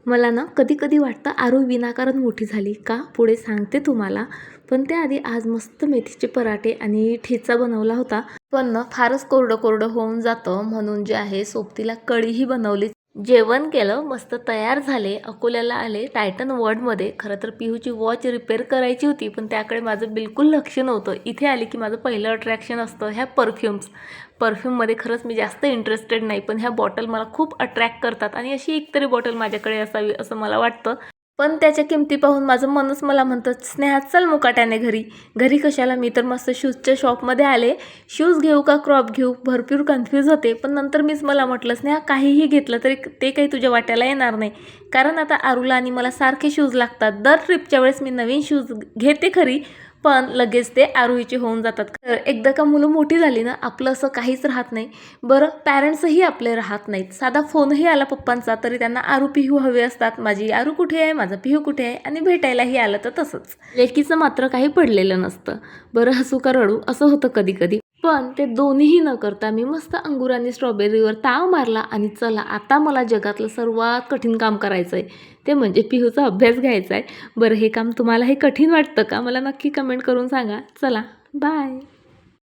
मला ना कधी कधी वाटतं आरू विनाकारण मोठी झाली का, पुढे सांगते तुम्हाला. पण त्याआधी आज मस्त मेथीचे पराठे आणि ठेचा बनवला होता. पण ना फारच कोरडं कोरडं होऊन जातं म्हणून जे आहे सोबतीला कढीही बनवली. जेवण केलं, मस्त तयार झाले, अकोल्याला आले टायटन वर्ल्डमध्ये. खरं तर पिहूची वॉच रिपेअर करायची होती, पण त्याकडे माझं बिलकुल लक्ष नव्हतं. इथे आली की माझं पहिलं अट्रॅक्शन असतं ह्या परफ्यूममध्ये. खरंच मी जास्त इंटरेस्टेड नाही, पण ह्या बॉटल मला खूप अट्रॅक्ट करतात आणि अशी एकतरी बॉटल माझ्याकडे असावी असं मला वाटतं. पण त्याच्या किमती पाहून माझं मनच मला म्हणतं, स्नेहा चल मुकाट्याने घरी. घरी कशाला, मी तर मस्त शूजच्या शॉपमध्ये आले. शूज घेऊ का क्रॉप घेऊ, भरपूर कन्फ्यूज होते. पण नंतर मला म्हटलं, स्नेहा काहीही घेतलं तरी ते काही तुझ्या वाट्याला येणार नाही. कारण आता आरूला आणि मला सारखे शूज लागतात. दर ट्रिपच्या वेळेस मी नवीन शूज घेते खरी, पण लगेच ते आरोहीचे होऊन जातात. एकदा का मुलं मोठी झाली ना, आपलं असं काहीच राहत नाही. बरं, पॅरेंट्सही आपले राहत नाहीत. साधा फोनही आला पप्पांचा तरी त्यांना आरू पिहू हवे असतात. माझी आरू कुठे आहे, माझा पिहू कुठे आहे, आणि भेटायलाही आलं तर तसंच. लेकीचं मात्र काही पडलेलं नसतं. बरं, हसू का रडू असं होतं कधी कधी. पण ते दोन्हीही न करता मी मस्त अंगूर आणि स्ट्रॉबेरीवर ताव मारला आणि चला आता मला जगातलं सर्वात कठीण काम करायचं आहे, ते म्हणजे पिहूचा अभ्यास घ्यायचा आहे. बरं, हे काम तुम्हालाही कठीण वाटतं का? मला नक्की कमेंट करून सांगा. चला, बाय.